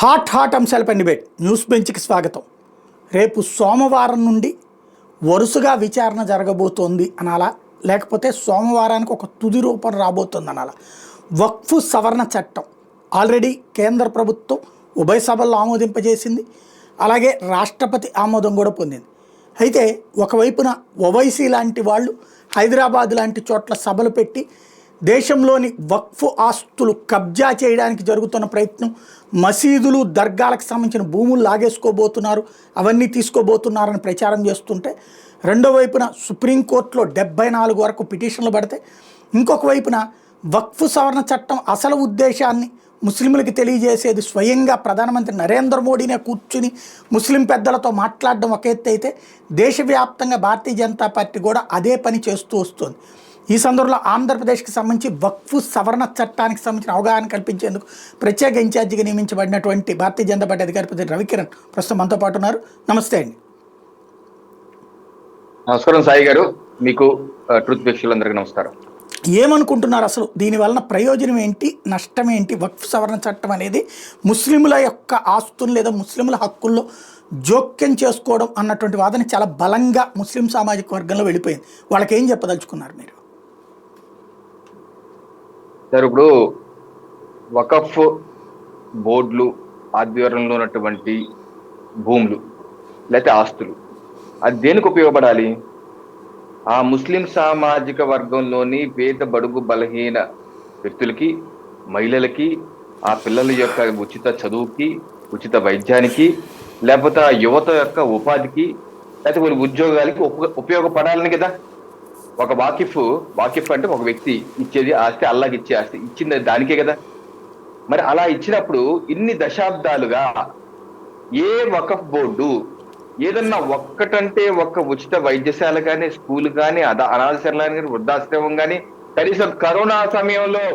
Hot అంశాలపై debate news బెంచ్కి స్వాగతం. రేపు సోమవారం నుండి వరుసగా విచారణ జరగబోతోంది అనాలా, లేకపోతే సోమవారానికి ఒక తుది రూపం రాబోతోంది అనాలా? వక్ఫ్ సవరణ చట్టం ఆల్రెడీ కేంద్ర ప్రభుత్వం ఉభయ సభల్లో ఆమోదింపజేసింది, అలాగే రాష్ట్రపతి ఆమోదం కూడా పొందింది. అయితే ఒకవైపున ఓవైసీ లాంటి వాళ్ళు హైదరాబాద్ లాంటి చోట్ల సభలు పెట్టి దేశంలోని వక్ఫ్ ఆస్తులు కబ్జా చేయడానికి జరుగుతున్న ప్రయత్నం, మసీదులు దర్గాలకు సంబంధించిన భూములు లాగేసుకోబోతున్నారు, అవన్నీ తీసుకోబోతున్నారని ప్రచారం చేస్తుంటే, రెండో వైపున సుప్రీంకోర్టులో 74 వరకు పిటిషన్లు పడితే, ఇంకొక వైపున వక్ఫ్ సవరణ చట్టం అసలు ఉద్దేశాన్ని ముస్లింలకు తెలియజేసేది స్వయంగా ప్రధానమంత్రి నరేంద్ర మోడీనే కూర్చుని ముస్లిం పెద్దలతో మాట్లాడడం ఒక ఎత్తు అయితే, దేశవ్యాప్తంగా భారతీయ జనతా పార్టీ కూడా అదే పని చేస్తూ వస్తుంది. ఈ సందర్భంలో ఆంధ్రప్రదేశ్కి సంబంధించి వక్ఫ్ సవరణ చట్టానికి సంబంధించిన అవగాహన కల్పించేందుకు ప్రత్యేక ఇన్ఛార్జిగా నియమించబడినటువంటి భారతీయ జనతా పార్టీ అధికార ప్రతినిధి రవికిరణ్ ప్రస్తుతం మనతో పాటు ఉన్నారు. నమస్తే అండి. నమస్కారం సాయి గారు, మీకు ట్రూత్ వీక్షకులందరికీ నమస్కారం. ఏమనుకుంటున్నారు అసలు దీని వలన ప్రయోజనం ఏంటి, నష్టం ఏంటి? వక్ఫ్ సవరణ చట్టం అనేది ముస్లింల యొక్క ఆస్తులు లేదా ముస్లింల హక్కుల్లో జోక్యం చేసుకోవడం అన్నటువంటి వాదన చాలా బలంగా ముస్లిం సామాజిక వర్గంలో వెళ్ళిపోయింది. వాళ్ళకి ఏం చెప్పదలుచుకున్నారు మీరు? సార్, ఇప్పుడు వకఫ్ బోర్డులు ఆధ్వర్యంలో ఉన్నటువంటి భూములు లేకపోతే ఆస్తులు అది దేనికి ఉపయోగపడాలి? ఆ ముస్లిం సామాజిక వర్గంలోని పేద బడుగు బలహీన వ్యక్తులకి, మహిళలకి, ఆ పిల్లల యొక్క ఉచిత చదువుకి, ఉచిత వైద్యానికి, లేకపోతే ఆ యువత యొక్క ఉపాధికి, లేకపోతే కొన్ని ఉద్యోగాలకి ఉపయోగపడాలని కదా. ఒక వాకిఫ్ అంటే ఒక వ్యక్తి ఇచ్చేది ఆస్తి, అల్లాకి ఇచ్చే ఆస్తి ఇచ్చింది దానికే కదా. మరి అలా ఇచ్చినప్పుడు ఇన్ని దశాబ్దాలుగా ఏ వకఫ్ బోర్డు ఏదన్నా ఒక్కటంటే ఒక్క ఉచిత వైద్యశాల కానీ, స్కూల్ కానీ, అనాథశాల కానీ, వృద్ధాశ్రమం కానీ, కనీసం కరోనా సమయంలో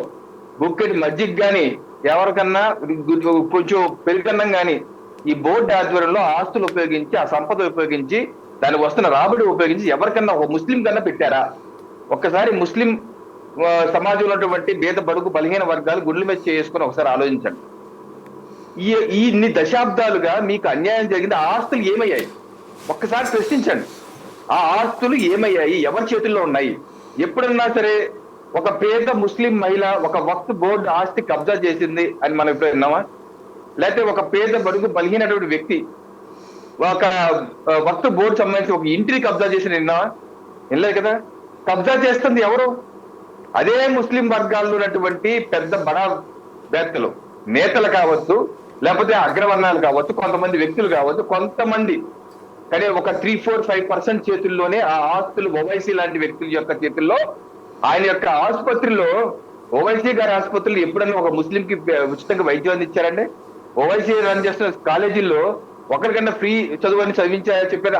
బుక్కెట్ మజ్జిగ కానీ, ఎవరికన్నా కొంచెం పెరిగన్నం కానీ ఈ బోర్డు ఆధ్వర్యంలో ఆస్తులు ఉపయోగించి, ఆ సంపద ఉపయోగించి, దానికి వస్తున్న రాబడి ఉపయోగించి ఎవరికన్నా ఒక ముస్లిం కన్నా పెట్టారా? ఒక్కసారి ముస్లిం సమాజంలో ఉన్నటువంటి పేద బడుగు బలహీన వర్గాలు గుండెల మీద చేసుకుని ఒకసారి ఆలోచించండి. ఈ ఇన్ని దశాబ్దాలుగా మీకు అన్యాయం జరిగింది, ఆ ఆస్తులు ఏమయ్యాయి ఒక్కసారి ప్రశ్నించండి. ఆ ఆస్తులు ఏమయ్యాయి? ఎవరి చేతుల్లో ఉన్నాయి? ఎప్పుడన్నా సరే ఒక పేద ముస్లిం మహిళ ఒక వక్ఫ్ బోర్డు ఆస్తి కబ్జా చేసింది అని మనం ఎప్పుడు విన్నామా? లేకపోతే ఒక పేద బడుగు బలహీనటువంటి వ్యక్తి ఒక వక్ఫ్ బోర్డు సంబంధించి ఒక ఇంటిని కబ్జా చేసి విన్నామా? వినలేదు కదా. కబ్జా చేస్తుంది ఎవరు? అదే ముస్లిం వర్గాల్లో ఉన్నటువంటి పెద్ద బడా వేత్తలు, నేతలు కావచ్చు, లేకపోతే అగ్రవర్ణాలు కావచ్చు, కొంతమంది వ్యక్తులు కావచ్చు, కొంతమంది కానీ ఒక 3-4-5% చేతుల్లోనే ఆ ఆస్తులు ఓవైసీ లాంటి వ్యక్తుల యొక్క చేతుల్లో. ఆయన యొక్క ఆసుపత్రిలో, ఓవైసీ గారి ఆసుపత్రులు ఎప్పుడన్నా ఒక ముస్లింకి ఉచితంగా వైద్యం అందించారండి? ఓవైసీ రన్ చేస్తున్న కాలేజీల్లో ఒకరికన్నా ఫ్రీ చదువు అని చదివించారని చెప్పారు.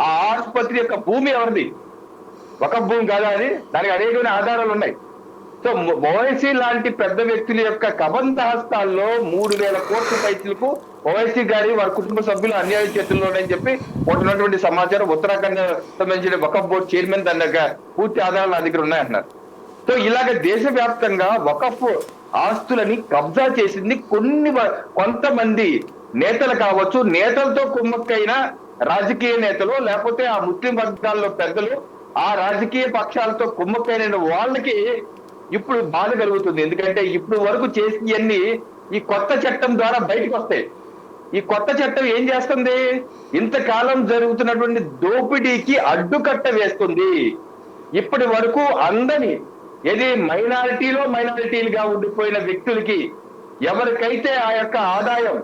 ఆ ఆసుపత్రి యొక్క భూమి ఎవరిది? ఒక భూమి కాదా అది? దానికి అనేకమైన ఆధారాలు ఉన్నాయి. సో ఓవైసీ లాంటి పెద్ద వ్యక్తుల యొక్క కబంధ హస్తాల్లో 3,000 కోట్ల పైసలకు ఓవైసీ గారి వారి కుటుంబ సభ్యులు అన్యాయ చేతుల్లో ఉన్నాయని చెప్పి ఉన్నటువంటి సమాచారం ఉత్తరాఖండ్ సంబంధించిన వకఫ్ బోర్డు చైర్మన్ దాని యొక్క పూర్తి ఆధారాలు నా దగ్గర ఉన్నాయంటున్నారు. సో ఇలాగ దేశవ్యాప్తంగా వకఫ్ ఆస్తులని కబ్జా చేసింది కొంతమంది నేతలు కావచ్చు, నేతలతో కుమ్మక్కైన రాజకీయ నేతలు, లేకపోతే ఆ ముస్లిం వర్గాల్లో పెద్దలు, ఆ రాజకీయ పక్షాలతో కుమ్మక్కైన వాళ్ళకి ఇప్పుడు బాధ కలుగుతుంది. ఎందుకంటే ఇప్పుడు వరకు చేసినవన్నీ ఈ కొత్త చట్టం ద్వారా బయటకు వస్తాయి. ఈ కొత్త చట్టం ఏం చేస్తుంది? ఇంతకాలం జరుగుతున్నటువంటి దోపిడీకి అడ్డుకట్ట వేస్తుంది. ఇప్పటి వరకు అందరి మైనారిటీలుగా ఉండిపోయిన వ్యక్తులకి ఎవరికైతే ఆ యొక్క ఆదాయం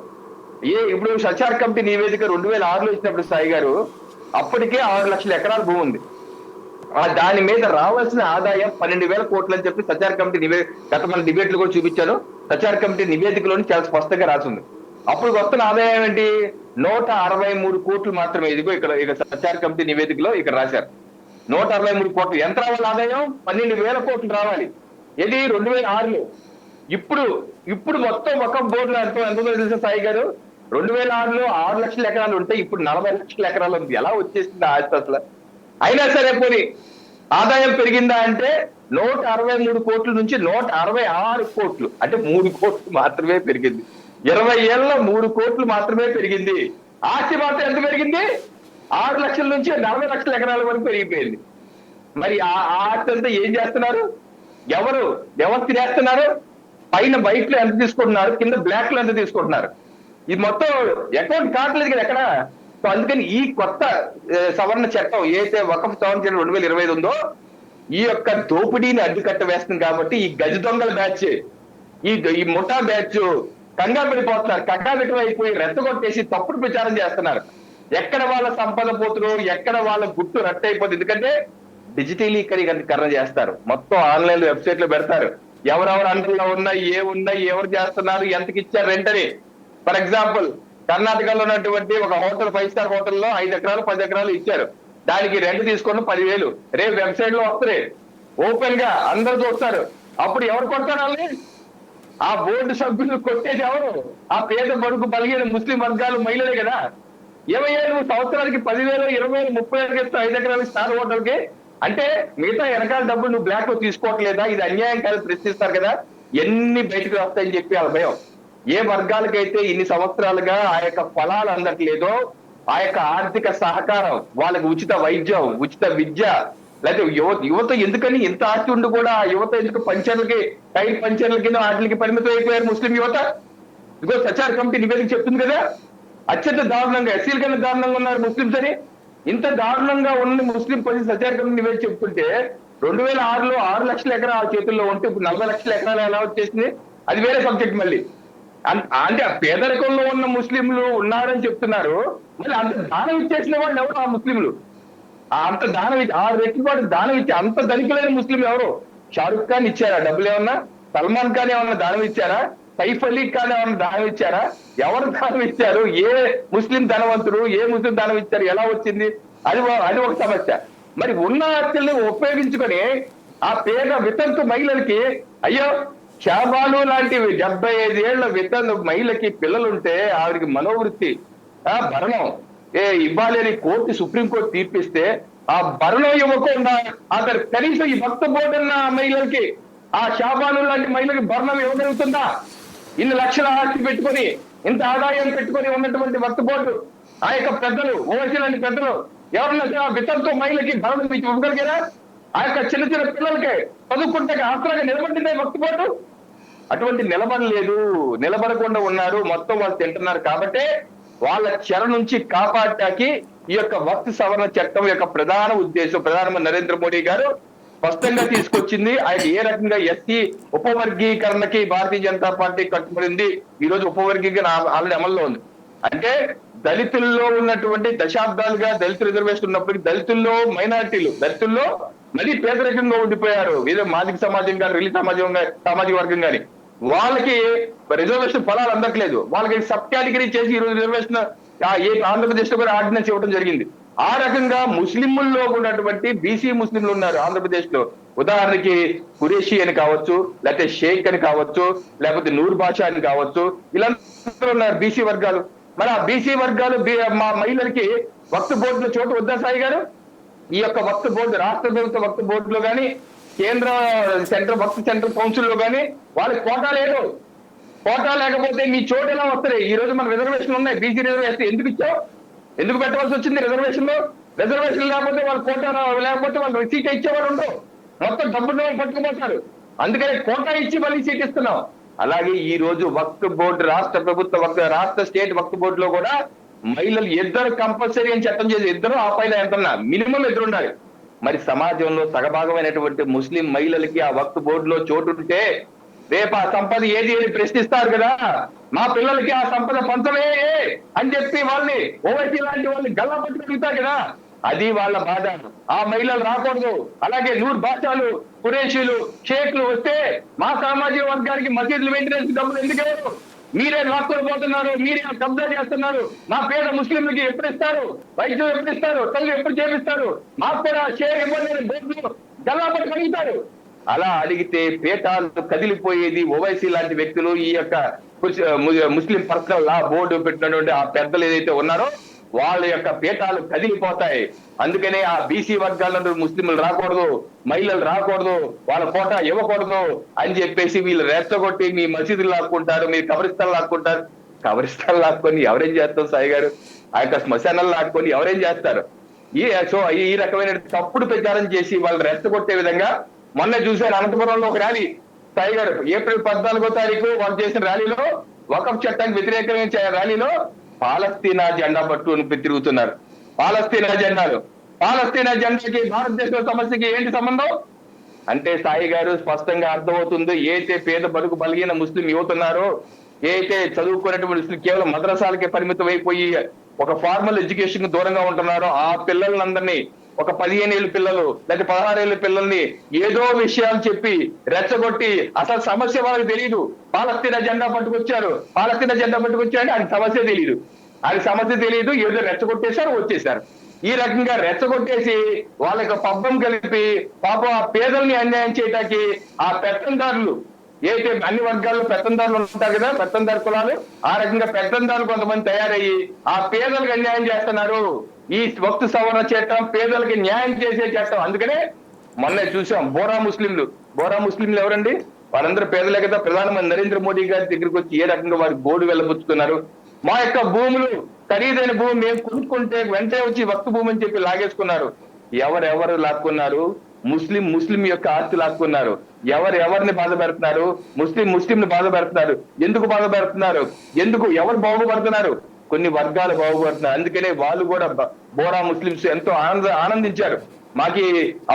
ఇప్పుడు సచార్ కమిటీ నివేదిక 2006లో ఇచ్చినప్పుడు సాయి గారు అప్పటికే 6 లక్షల ఎకరాల భూమి ఉంది. దాని మీద రావాల్సిన ఆదాయం 12,000 కోట్లు అని చెప్పి సచార్ కమిటీ గత మన డిబేట్లు కూడా చూపించాను. సచార్ కమిటీ నివేదికలోని చాలా స్పష్టంగా రాసింది. అప్పుడు వస్తున్న ఆదాయం ఏంటి? 163 కోట్లు మాత్రమే. ఇదిగో ఇక్కడ సచార్ కమిటీ నివేదికలో ఇక్కడ రాశారు 163 కోట్లు. ఎంత రావాలి ఆదాయం? 12,000 కోట్లు రావాలి. ఇది 2006లో. ఇప్పుడు మొత్తం ఒక బోర్డులో ఎంతో తెలుసా సాయి గారు? 2006లో 6 లక్షల ఎకరాలు ఉంటే ఇప్పుడు 40 లక్షల ఎకరాలు ఉంది. ఎలా వచ్చేసింది ఆస్తి అసలు? అయినా సరే పోనీ ఆదాయం పెరిగిందా అంటే 163 కోట్ల నుంచి 166 కోట్లు, అంటే 3 కోట్లు మాత్రమే పెరిగింది. 20 ఏళ్ళలో 3 కోట్లు మాత్రమే పెరిగింది. ఆస్తి మాత్రం ఎంత పెరిగింది? 6 లక్షల నుంచి 40 లక్షల ఎకరాల వరకు పెరిగిపోయింది. మరి ఆ ఆస్తి అంతా ఏం చేస్తున్నారు? ఎవరు తినేస్తున్నారు? పైన వైట్ లో ఎంత తీసుకుంటున్నారు, కింద బ్లాక్ లో ఎంత తీసుకుంటున్నారు? ఇది మొత్తం అకౌంట్ కావట్లేదు కదా ఎక్కడ. సో అందుకని ఈ కొత్త సవరణ చట్టం ఏదైతే వకఫ్ సవరణ చట్టం 2025 ఉందో ఈ యొక్క దోపిడీని అడ్డుకట్ట వేస్తుంది. కాబట్టి ఈ గజ దొంగల బ్యాచ్, ఈ ముఠా బ్యాచ్ కంగారు పడిపోతున్నారు. కంగారు అయిపోయి రెచ్చగొట్టేసి తప్పుడు ప్రచారం చేస్తున్నారు. ఎక్కడ వాళ్ళ సంపద పోతున్నారు, ఎక్కడ వాళ్ళ గుట్టు రట్టు అయిపోతుంది. ఎందుకంటే డిజిటలీకరణ చేస్తారు. మొత్తం ఆన్లైన్ వెబ్సైట్ లో పెడతారు. ఎవరెవరు అండర్లో ఉన్నాయి, ఎవరు చేస్తున్నారు, ఎంతకి ఇచ్చారు రెంట్ అని. ఫర్ ఎగ్జాంపుల్ కర్ణాటకలో ఉన్నటువంటి ఒక హోటల్, 5 స్టార్ హోటల్లో 5 ఎకరాలు 10 ఎకరాలు ఇచ్చారు. దానికి రెంట్ తీసుకొని 10,000 రేపు వెబ్సైట్ లో వస్తుంది. ఓపెన్ గా అందరు చూస్తారు. అప్పుడు ఎవరు కొడతారు వాళ్ళని? ఆ బోర్డు సభ్యులు కొట్టేది ఎవరు? ఆ పేద బడుగు బలిగిన ముస్లిం వర్గాలు, మహిళలే కదా. ఏమయ్యా నువ్వు సంవత్సరానికి 10,000, 20,000, 30,000 ఇస్తావు 5 ఎకరాలకి స్టార్ హోటల్కి అంటే మిగతా వెనకాల డబ్బులు నువ్వు బ్లాక్ లో తీసుకోవట్లేదా? ఇది అన్యాయం కాదు, ప్రశ్నిస్తారు కదా. ఎన్ని బయటకు వస్తాయని చెప్పి వాళ్ళ భయం. ఏ వర్గాలకైతే ఇన్ని సంవత్సరాలుగా ఆ యొక్క ఫలాలు అందట్లేదో, ఆ యొక్క ఆర్థిక సహకారం, వాళ్ళకి ఉచిత వైద్యం, ఉచిత విద్య, లేకపోతే యువత ఎందుకని ఇంత ఆస్తి ఉండి కూడా యువత ఎందుకు పంచర్లకి, టైర్ పంచర్ల కింద వాటికి పరిమితం అయిపోయారు ముస్లిం యువత? ఇదిగో సచార్ కమిటీ నివేదిక చెప్తుంది కదా, అత్యంత దారుణంగా ఎస్సీల కన్నా దారుణంగా ఉన్నారు ముస్లింస్ అని. ఇంత దారుణంగా ఉన్న ముస్లిం పరిస్థితి సచార్ కమిటీ నివేదిక చెప్తుంటే 2006లో 6 లక్షల ఎకరాల చేతుల్లో ఉంటే ఇప్పుడు 40 లక్షల ఎకరాలు ఎలా వచ్చేసింది? అది వేరే సబ్జెక్ట్ మళ్ళీ. అంటే ఆ పేదరికంలో ఉన్న ముస్లింలు ఉన్నారని చెప్తున్నారు. మళ్ళీ అంత దానం ఇచ్చేసిన వాళ్ళు ఎవరు? ఆ ముస్లింలు అంత దానం ఇచ్చి 6 రెట్ల పాటు దానం ఇచ్చి అంత ధనికులైన ముస్లిం ఎవరు? షారుఖ్ ఖాన్ ఇచ్చారా డబ్బులు ఏమన్నా? సల్మాన్ ఖాన్ ఏమన్నా దానం ఇచ్చారా? సైఫ్ అలీ ఖాన్ ఏమన్నా దానం ఇచ్చారా? ఎవరు దానం ఇచ్చారు? ఏ ముస్లిం ధనవంతుడు ఏ ముస్లిం దానం ఇచ్చారు? ఎలా వచ్చింది? అది ఒక సమస్య. మరి ఉన్న ఆస్తుల్ని ఉపయోగించుకొని ఆ పేద వితంతు మహిళలకి, అయ్యో శాబాలు లాంటివి 75 ఏళ్ల వితంతు మహిళకి పిల్లలుంటే ఆవిడికి మనోవృత్తి భరణం ఇవ్వాలి అని సుప్రీంకోర్టు తీర్పిస్తే ఆ భరణం ఇవ్వకుండా అతను కనీసం ఈ భక్త బోర్డు ఉన్న మహిళలకి, ఆ శాబాలు లాంటి మహిళకి భరణం ఇవ్వగలుగుతుందా? ఇన్ని లక్షల ఆస్తి పెట్టుకొని, ఇంత ఆదాయం పెట్టుకొని ఉన్నటువంటి భక్త బోర్డు ఆ యొక్క పెద్దలు, ఓవైసీ లాంటి పెద్దలు ఎవరన్నా వితంతు మహిళకి భరణం ఇవ్వగలిగారా? ఆ యొక్క చిన్న చిన్న పిల్లలకి చదువుకుంటే ఆసరాగా నిలబడిందే భక్త బోర్డు. అటువంటి నిలబడకుండా ఉన్నారు. మొత్తం వాళ్ళు తింటున్నారు. కాబట్టి వాళ్ళ చెర నుంచి కాపాడటానికి ఈ యొక్క వక్ఫ్ సవరణ చట్టం యొక్క ప్రధాన ఉద్దేశం ప్రధానమంత్రి నరేంద్ర మోడీ గారు స్పష్టంగా తీసుకొచ్చింది. ఆయన ఏ రకంగా ఎస్సీ ఉపవర్గీకరణకి భారతీయ జనతా పార్టీ కట్టుబడింది. ఈ రోజు ఉపవర్గీకరణ ఆల్రెడీ అమల్లో ఉంది. అంటే దళితుల్లో ఉన్నటువంటి దశాబ్దాలుగా దళిత రిజర్వేషన్ ఉన్నప్పటికీ దళితుల్లో మళ్ళీ పేదరికంగా ఉండిపోయారు. ఏదో మాదిక సమాజం కానీ, రిలీ సామాజిక వర్గం కానీ వాళ్ళకి రిజర్వేషన్ ఫలాలు అందట్లేదు. వాళ్ళకి సబ్ కేటగిరీ చేసి ఈ రోజు రిజర్వేషన్ ఆంధ్రప్రదేశ్ లో కూడా ఆర్డినెన్స్ ఇవ్వడం జరిగింది. ఆ రకంగా ముస్లింల్లో ఉన్నటువంటి బీసీ ముస్లింలు ఉన్నారు ఆంధ్రప్రదేశ్ లో. ఉదాహరణకి ఖురేషి అని కావచ్చు, లేకపోతే షేక్ అని కావచ్చు, లేకపోతే నూర్ బాషా అని కావచ్చు, ఇలా ఉన్నారు బీసీ వర్గాలు. మరి ఆ బీసీ వర్గాలు మా మహిళలకి వక్ఫ్ బోర్డులో చోటు వద్దా సాయి గారు? ఈ యొక్క వక్ఫ్ బోర్డు, రాష్ట్ర ప్రభుత్వ వక్ఫ్ బోర్డులో కానీ, కేంద్ర సెంట్రల్ కౌన్సిల్ లో కానీ వాళ్ళకి కోటా లేదు. కోటా లేకపోతే మీ చోటు ఎలా వస్తాయి? ఈ రోజు మన రిజర్వేషన్ ఉన్నాయి, బీసీ రిజర్వేషన్ ఎందుకు ఇచ్చావు? ఎందుకు పెట్టవలసి వచ్చింది రిజర్వేషన్ లో? రిజర్వేషన్ లేకపోతే వాళ్ళు కోటా లేకపోతే వాళ్ళు సీట్ ఇచ్చేవాళ్ళు ఉండవు. మొత్తం డబ్బులు పట్టుకుపోతారు. అందుకని కోటా ఇచ్చి మళ్ళీ సీట్ ఇస్తున్నాం. అలాగే ఈ రోజు వక్ఫ్ బోర్డు, రాష్ట్ర ప్రభుత్వ రాష్ట్ర స్టేట్ వక్ఫ్ బోర్డులో కూడా మహిళలు ఇద్దరు కంపల్సరీ అని చట్టం చేసి, ఇద్దరు ఆ పైన ఎంతన్నా మినిమం 2 ఉండాలి. మరి సమాజంలో సగభాగమైనటువంటి ముస్లిం మహిళలకి ఆ వక్ఫ్ బోర్డులో చోటు ఉంటే రేపు ఆ సంపద ఏది అని ప్రశ్నిస్తారు కదా. మా పిల్లలకి ఆ సంపద పంచమే అని చెప్పి వాళ్ళని ఓవైసీ లాంటి వాళ్ళని గల్లా పట్టుకుంటారు కదా. అది వాళ్ళ బాధ. ఆ మహిళలు రాకూడదు. అలాగే నూర్ బాషాలు, ఖురేషీలు, షేక్లు వస్తే మా సామాజిక వర్గానికి మసీదులు మెయింటెనెన్స్ డబ్బులు ఎందుకు? మీరే లాక్కొని పోతున్నారు, మీరే కబ్జా చేస్తున్నారు. మా పేద ముస్లింలకి ఎప్పుడు ఇస్తారు? వైద్యం ఎప్పుడు ఇస్తారు? తల్లి ఎప్పుడు చేపిస్తారు? మాకు కూడా షేర్ ఇవ్వలేని బోర్డులు గల్లాపడి కలుగుతారు. అలా అడిగితే పేటాలు కదిలిపోయేది ఓవైసీ లాంటి వ్యక్తులు. ఈ యొక్క ముస్లిం పర్సనల్ లా బోర్డు పెట్టినటువంటి ఆ పెద్దలు ఏదైతే ఉన్నారో వాళ్ళ యొక్క పీఠాలు కదిలిపోతాయి. అందుకనే ఆ బీసీ వర్గాల ముస్లింలు రాకూడదు, మహిళలు రాకూడదు, వాళ్ళ కోట ఇవ్వకూడదు అని చెప్పేసి వీళ్ళు రెచ్చగొట్టి మీ మసీదులు లాక్కుంటారు, మీ కబరిస్తాలు లాక్కుంటారు. కబరిస్తాలు లాక్కొని ఎవరేం చేస్తారు సాయి గారు? ఆ యొక్క శ్మశానాలు లాక్కొని ఎవరేం చేస్తారు? ఈ రకమైన తప్పుడు ప్రచారం చేసి వాళ్ళు రెచ్చగొట్టే విధంగా మొన్న చూశారు అనంతపురంలో ఒక ర్యాలీ. సాయి గారు ఏప్రిల్ 14వ తారీఖు వాళ్ళు చేసిన ర్యాలీలో, వకఫ్ చట్టానికి వ్యతిరేకమైన ర్యాలీలో పాలస్తీనా జెండా పట్టుకుని తిరుగుతున్నారు. పాలస్తీనా జెండాకి భారతదేశ సమస్యకి ఏంటి సంబంధం అంటే సాయి గారు స్పష్టంగా అర్థమవుతుంది. ఏదైతే పేద బడుగు బలిగిన ముస్లిం యువత ఉన్నారో, ఏదైతే చదువుకున్నటువంటి ముస్లిం కేవలం మద్రసాలకే పరిమితం అయిపోయి ఒక ఫార్మల్ ఎడ్యుకేషన్ దూరంగా ఉంటున్నారో ఆ పిల్లలందరినీ, ఒక 15 ఏళ్ళ పిల్లలు లేదా 16 ఏళ్ళ పిల్లల్ని ఏదో విషయాలు చెప్పి రెచ్చగొట్టి అసలు సమస్య వాళ్ళకి తెలియదు. పాలస్తీనా జెండా పట్టుకొచ్చారు ఆయన సమస్య తెలియదు, ఏదో రెచ్చగొట్టేశారు, వచ్చేసారు. ఈ రకంగా రెచ్చగొట్టేసి వాళ్ళకి పబ్బం కలిపి పాపం ఆ పేదల్ని అన్యాయం చేయటానికి ఆ పెత్తందారులు, ఏదైతే అన్ని వర్గాల్లో పెత్తందారులు ఉంటారు కదా, పెత్తందారు కులాలు, ఆ రకంగా పెత్తందారులు కొంతమంది తయారయ్యి ఆ పేదలకు అన్యాయం చేస్తున్నారు. ఈ వక్తు సవరణ చట్టం పేదలకి న్యాయం చేసే చట్టం. అందుకనే మొన్న చూసాం బోరా ముస్లింలు ఎవరండి? వాళ్ళందరూ పేదలే కదా. ప్రధానమంత్రి నరేంద్ర మోడీ గారి దగ్గరికి వచ్చి ఏ రకంగా వారి గోడు వెళ్ళబుచ్చుకున్నారు. మా యొక్క భూములు, ఖరీదైన భూమి మేము కొనుక్కుంటే వెంటనే వచ్చి వక్తు భూమి అని చెప్పి లాగేసుకున్నారు. ఎవరెవరు లాక్కున్నారు? ముస్లిం యొక్క ఆస్తి లాక్కున్నారు. ఎవరిని బాధ పెడుతున్నారు? ముస్లింని బాధ పెడుతున్నారు. ఎందుకు బాధ పెడుతున్నారు? ఎవరు బాగుపడుతున్నారు? కొన్ని వర్గాలు బాగుపడుతున్నారు. అందుకనే వాళ్ళు కూడా బోరా ముస్లింస్ ఎంతో ఆనందించారు. మాకు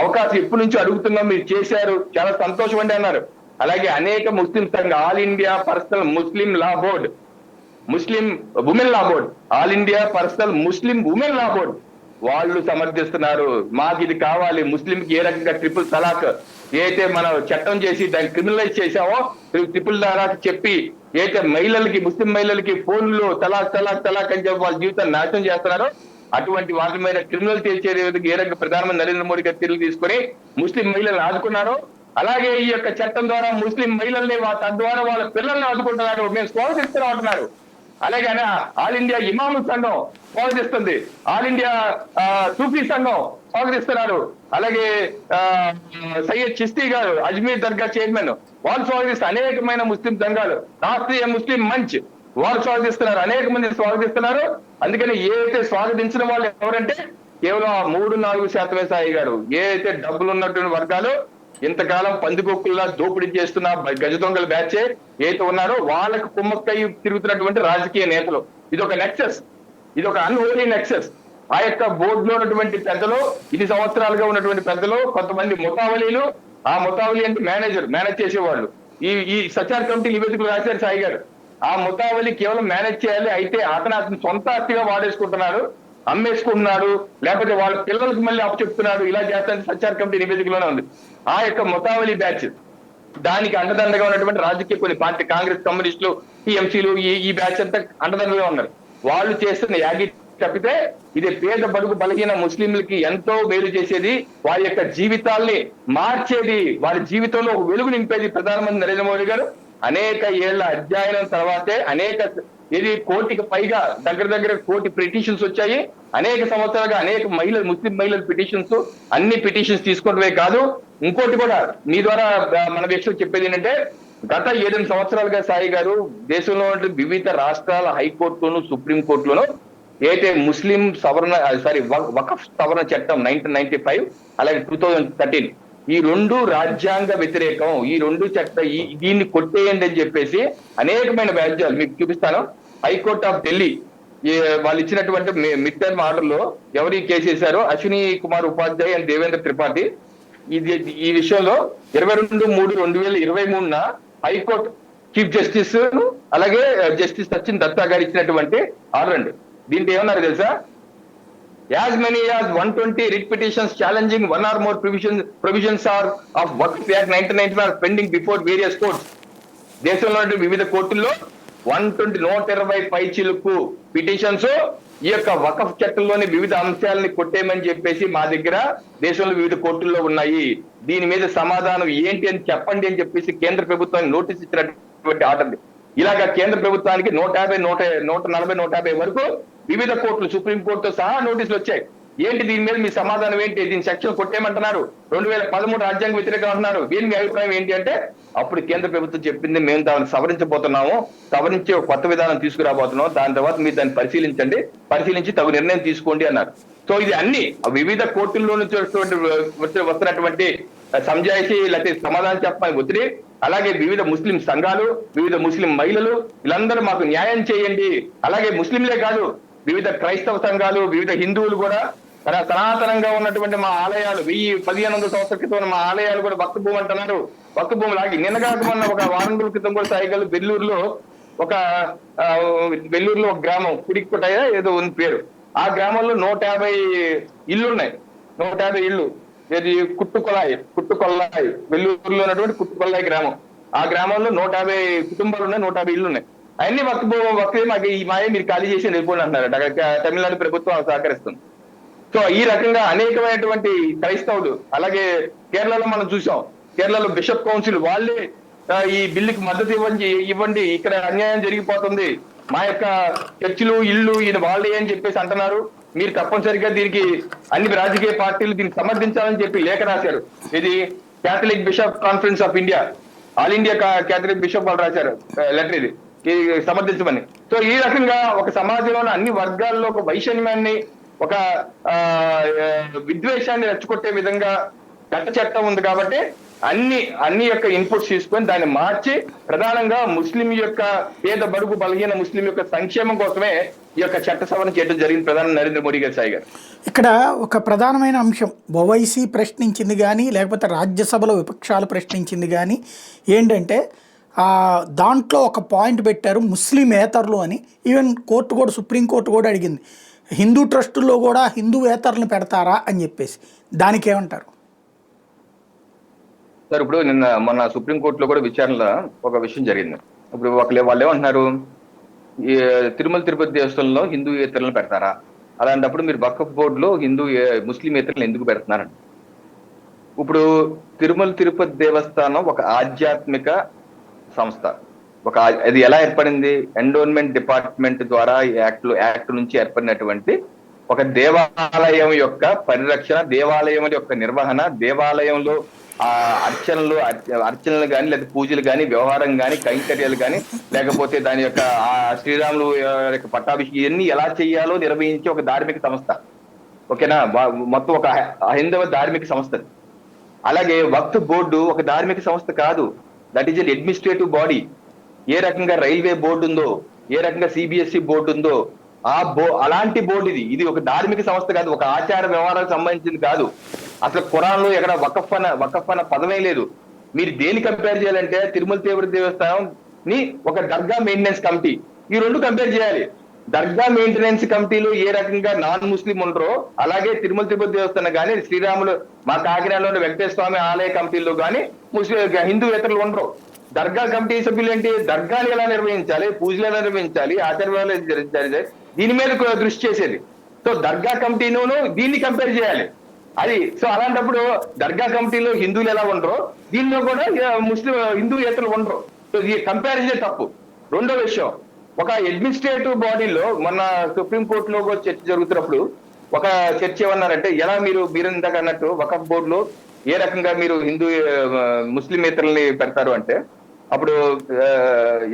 అవకాశం ఎప్పటి నుంచో అడుగుతున్నాం, మీరు చేశారు, చాలా సంతోషం అండి అన్నారు. అలాగే అనేక ముస్లిం సంఘ, All India Personal Muslim Law Board, Muslim Women Law Board, All India Personal Muslim Women Law Board వాళ్ళు సమర్థిస్తున్నారు. మాకు ఇది కావాలి. ముస్లింకి ఏ రకంగా ట్రిపుల్ తలాక్ ఏదైతే మనం చట్టం చేసి దాన్ని క్రిమినలైజ్ చేశామో, ట్రిపుల్ తలాక్ చెప్పి ఏదైతే ముస్లిం మహిళలకి ఫోన్లు తలాక్ అని చెప్పి వాళ్ళ జీవితాన్ని నాశనం చేస్తున్నారో, అటువంటి వాటి మీద క్రిమినల్ చేసే విధంగా ఏ రకంగా ప్రధానమంత్రి నరేంద్ర మోడీ గారు చర్యలు తీసుకొని ముస్లిం మహిళలను ఆదుకున్నారో, అలాగే ఈ యొక్క చట్టం ద్వారా ముస్లిం మహిళల్ని తద్వారా వాళ్ళ పిల్లల్ని ఆదుకుంటున్నారు. మేము స్వాగతిస్తున్నాం అంటున్నారు. అలాగే ఆల్ ఇండియా ఇమాము సంఘం స్వాగతిస్తుంది, ఆల్ ఇండియా సూఫీ సంఘం స్వాగతిస్తున్నారు. అలాగే సయ్యద్ చిస్తీ గారు, అజ్మీర్ దర్గా చైర్మన్, వాళ్ళు స్వాగతిస్తారు. అనేకమైన ముస్లిం సంఘాలు, రాష్ట్రీయ ముస్లిం మంచ్ వాళ్ళు స్వాగతిస్తున్నారు. అనేక మంది స్వాగతిస్తున్నారు. అందుకని ఏదైతే స్వాగతించిన వాళ్ళు ఎవరంటే కేవలం 3-4% సాయి గారు. ఏదైతే డబ్బులు ఉన్నటువంటి వర్గాలు, ఇంతకాలం పందికొక్కుల్లా దోపిడీ చేస్తున్న గజ దొంగల బ్యాచే ఏదైతే ఉన్నారో వాళ్ళకు కుమ్మక్కయ్యి తిరుగుతున్నటువంటి రాజకీయ నేతలు. ఇది ఒక నెక్సెస్, ఇది ఒక అన్హోలీ నెక్సెస్. ఆ యొక్క బోర్డులో ఉన్నటువంటి పెద్దలు, ఇన్ని సంవత్సరాలుగా ఉన్నటువంటి పెద్దలు, కొంతమంది ముతావలీలు, ఆ ముతావలి అంటే మేనేజ్ చేసేవాళ్ళు. ఈ సచార్ కమిటీ నివేదికలు రాశారు సాయి గారు. ఆ ముతావలి కేవలం మేనేజ్ చేయాలి, అయితే అతని సొంత ఆస్తిగా వాడేసుకుంటున్నాడు, అమ్మేసుకుంటున్నాడు, లేకపోతే వాళ్ళ పిల్లలకు మళ్ళీ అప్పచెప్తున్నాడు. ఇలా చేస్తానికి సచార్ కమిటీ నివేదికలోనే ఉంది. ఆ యొక్క ముతావలి బ్యాచ్, దానికి అండదండగా ఉన్నటువంటి రాజకీయ కొన్ని పార్టీ, కాంగ్రెస్, కమ్యూనిస్టులు, టీఎంసీలు, ఈ బ్యాచ్ అంతా అండదండగా ఉన్నారు. వాళ్ళు చేస్తున్న యాగి తప్పితే ఇది పేద బడుగు బలహీన ముస్లింలకి ఎంతో మేలు చేసేది, వారి యొక్క జీవితాల్ని మార్చేది, వారి జీవితంలో ఒక వెలుగు నింపేది ప్రధానమంత్రి నరేంద్ర మోడీ గారు అనేక ఏళ్ల అధ్యయనం తర్వాతే ఇది 1 కోటికి పైగా దగ్గర 1 కోటి పిటిషన్స్ వచ్చాయి. అనేక సంవత్సరాలుగా అనేక ముస్లిం మహిళల పిటిషన్స్, అన్ని పిటిషన్స్ తీసుకోవడమే కాదు, ఇంకోటి కూడా మీ ద్వారా మన వ్యక్తులు చెప్పేది ఏంటంటే, గత 7 సంవత్సరాలుగా సాయి గారు దేశంలో వివిధ రాష్ట్రాల హైకోర్టులోను, సుప్రీంకోర్టులోను ఏదైతే ముస్లిం వకఫ్ సవరణ చట్టం 1995 అలాగే 2013 ఈ 2 రాజ్యాంగ వ్యతిరేకం, ఈ 2 దీన్ని కొట్టేయండి అని చెప్పేసి అనేకమైన వ్యాజ్యాలు మీకు చూపిస్తాను. హైకోర్ట్ ఆఫ్ ఢిల్లీ వాళ్ళు ఇచ్చినటువంటి మిడ్ టర్మ్ ఆర్డర్ లో ఎవరు కేసు వేశారో, అశ్విని కుమార్ ఉపాధ్యాయ్ అండ్ దేవేంద్ర త్రిపాఠి, ఈ విషయంలో 22/3/2023 హైకోర్టు చీఫ్ జస్టిస్ అలాగే జస్టిస్ సచిన్ దత్తా గారు ఇచ్చినటువంటి ఆర్డర్ అండి. దీంట్లో ఏమన్నారు తెలుసా? As many as 120 writ petitions challenging one or more provisions of Waqf Act 1995 are pending before various courts. దేశంలో వివిధ కోర్టుల్లో 120 పైచిలుకు పిటిషన్స్ ఈ యొక్క వకఫ్ చట్టంలోని వివిధ అంశాలని కొట్టేయమని చెప్పేసి మా దగ్గర దేశంలో వివిధ కోర్టుల్లో ఉన్నాయి. దీని మీద సమాధానం ఏంటి అని చెప్పండి అని చెప్పేసి కేంద్ర ప్రభుత్వానికి నోటీస్ ఇచ్చినటువంటి ఆర్డర్. ఇలాగా కేంద్ర ప్రభుత్వానికి 150, 140, 150 వరకు వివిధ కోర్టులు, సుప్రీంకోర్టుతో సహా నోటీసులు వచ్చాయి. ఏంటి దీని మీద మీ సమాధానం ఏంటి? దీని సెక్షన్ కొట్టేయమంటున్నారు, 2013 రాజ్యాంగ వ్యతిరేకం అంటున్నారు, దీని మీ అభిప్రాయం ఏంటి అంటే, అప్పుడు కేంద్ర ప్రభుత్వం చెప్పింది, మేము దాన్ని సవరించబోతున్నాము, సవరించి ఒక కొత్త విధానం తీసుకురాబోతున్నాం, దాని తర్వాత మీరు దాన్ని పరిశీలించి తగు నిర్ణయం తీసుకోండి అన్నారు. సో ఇది అన్ని వివిధ కోర్టుల్లో నుంచి వస్తున్నటువంటి సంజాయిషి, లేకపోతే సమాధానం చెప్పమని ఒత్తిడి, అలాగే వివిధ ముస్లిం సంఘాలు, వివిధ ముస్లిం మహిళలు, వీళ్ళందరూ మాకు న్యాయం చేయండి. అలాగే ముస్లింలే కాదు, వివిధ క్రైస్తవ సంఘాలు, వివిధ హిందువులు కూడా సనాతనంగా ఉన్నటువంటి మా ఆలయాలు, 1500 సంవత్సరాల క్రితం మా ఆలయాలు కూడా వక్ఫ్ భూమి అంటున్నారు. వక్ఫ్ భూమి లాగి నిన్నగాకమన్న ఒక వారం రోజుల క్రితం కూడా సాయిగలు బెల్లూరులో ఒక గ్రామం, కుడికోట ఏదో ఉంది పేరు, ఆ గ్రామంలో 150 ఇళ్ళు ఉన్నాయి. 150 ఇళ్ళు, ఇది కుట్టుకొల్లాయి, వెల్లూరులో ఉన్నటువంటి కుట్టుకొల్లాయి గ్రామం. ఆ గ్రామంలో 150 కుటుంబాలు ఉన్నాయి, 150 ఇళ్ళు ఉన్నాయి. అవన్నీ వక్ఫే మాకు ఈ మాయ మీరు ఖాళీ చేసి వెళ్ళిపోండి అంటున్నారు. అక్కడ తమిళనాడు ప్రభుత్వం సహకరిస్తుంది. సో ఈ రకంగా అనేకమైనటువంటి క్రైస్తవులు, అలాగే కేరళలో మనం చూసాం, కేరళలో బిషప్ కౌన్సిల్ వాళ్ళే ఈ బిల్లుకి మద్దతు ఇవ్వండి, ఇక్కడ అన్యాయం జరిగిపోతుంది, మా యొక్క చర్చిలు, ఇళ్ళు ఈయన వాళ్ళే అని చెప్పేసి అంటున్నారు, మీరు తప్పనిసరిగా దీనికి అన్ని రాజకీయ పార్టీలు దీనికి సమర్థించాలని చెప్పి లేఖ రాశారు. ఇది Catholic bishop conference of India, all India Catholic bishop వాళ్ళు రాశారు లెటర్, ఇది సమర్థించమని. సో ఈ రకంగా ఒక సమాజంలోని అన్ని వర్గాల్లో ఒక వైషమ్యాన్ని, ఒక విద్వేషాన్ని రెచ్చగొట్టే విధంగా చట్టం ఉంది. కాబట్టి అన్ని యొక్క ఇన్పుట్స్ తీసుకొని దాన్ని మార్చి ప్రధానంగా ముస్లిం యొక్క పేద బడుగు బలహీన ముస్లిం యొక్క సంక్షేమం కోసమే ఈ యొక్క చట్ట సవరణ చేయడం జరిగింది ప్రధాని నరేంద్ర మోడీ గారు. సాయి గారు, ఇక్కడ ఒక ప్రధానమైన అంశం ఓవైసీ ప్రశ్నించింది కానీ, లేకపోతే రాజ్యసభలో విపక్షాలు ప్రశ్నించింది కానీ ఏంటంటే, దాంట్లో ఒక పాయింట్ పెట్టారు ముస్లిమేతరులు అని. ఈవెన్ కోర్టు కూడా, సుప్రీంకోర్టు కూడా అడిగింది, హిందూ ట్రస్టుల్లో కూడా హిందూయేతరులను పెడతారా అని చెప్పేసి. దానికి ఏమంటారు సార్? ఇప్పుడు మొన్న సుప్రీంకోర్టులో కూడా విచారణలో ఒక విషయం జరిగింది. ఇప్పుడు వాళ్ళు ఏమంటున్నారు, ఈ తిరుమల తిరుపతి దేవస్థానంలో హిందూయేతరులను పెడతారా, అలాంటప్పుడు మీరు వక్ఫ్ బోర్డులో ముస్లిమేతరులను ఎందుకు పెడుతున్నారండి? ఇప్పుడు తిరుమల తిరుపతి దేవస్థానం ఒక ఆధ్యాత్మిక సంస్థ, అది ఎలా ఏర్పడింది? ఎండోన్మెంట్ డిపార్ట్మెంట్ ద్వారా యాక్ట్ నుంచి ఏర్పడినటువంటి ఒక దేవాలయం యొక్క పరిరక్షణ, దేవాలయం యొక్క నిర్వహణ, దేవాలయంలో అర్చనలు కానీ, లేదా పూజలు కానీ, వ్యవహారం కానీ, కైంకర్యాలు కానీ, లేకపోతే దాని యొక్క శ్రీరాములు యొక్క పట్టాభిషేకం, ఇవన్నీ ఎలా చేయాలో నిర్వహించే ఒక ధార్మిక సంస్థ. ఓకేనా? మొత్తం ఒక హైందవ ధార్మిక సంస్థ. అలాగే వక్ఫ్ బోర్డు ఒక ధార్మిక సంస్థ కాదు, that is an administrative body. ఏ రకంగా రైల్వే బోర్డు ఉందో, ఏ రకంగా సిబిఎస్ఈ బోర్డు ఉందో, అలాంటి బోర్డు ఇది ఒక ధార్మిక సంస్థ కాదు, ఒక ఆచార వ్యవహారాలకు సంబంధించింది కాదు. అసలు ఖురాన్లో ఎక్కడ వకఫ్ అన్న పదమే లేదు. మీరు దేని కంపేర్ చేయాలంటే తిరుమల తిరుపతి దేవస్థానం ని ఒక దర్గా మెయింటెనెన్స్ కమిటీ, ఈ రెండు కంపేర్ చేయాలి. దర్గా మెయింటెనెన్స్ కమిటీలో ఏ రకంగా నాన్ ముస్లిం ఉండరో, అలాగే తిరుమల తిరుపతి దేవస్థానం కానీ, శ్రీరాములు మా కాకినాడలో వెంకటేశ్వర స్వామి ఆలయ కమిటీల్లో కానీ హిందూయేతరులు ఉండరు. దర్గా కమిటీ సభ్యులు ఏంటి, దర్గాలు ఎలా నిర్వహించాలి, పూజలు ఎలా నిర్వహించాలి, ఆచార్యాలు నిర్వహించాలి, దీని మీద దృష్టి చేసేది. సో దర్గా కమిటీను దీన్ని కంపేర్ చేయాలి అది. సో అలాంటప్పుడు దర్గా కమిటీలో హిందువులు ఎలా ఉండరో, దీనిలో కూడా హిందూయేతరులు ఉండరు. సో ఈ కంపారిజన్ తప్పు. రెండో విషయం, ఒక అడ్మినిస్ట్రేటివ్ బాడీలో మొన్న సుప్రీంకోర్టులో చర్చ జరుగుతున్నప్పుడు ఒక చర్చ ఏమన్నారంటే, ఎలా మీరు ఇందాక అన్నట్టు వకఫ్ బోర్డులో ఏ రకంగా మీరు ముస్లిమేతరుల్ని పెడతారు అంటే, అప్పుడు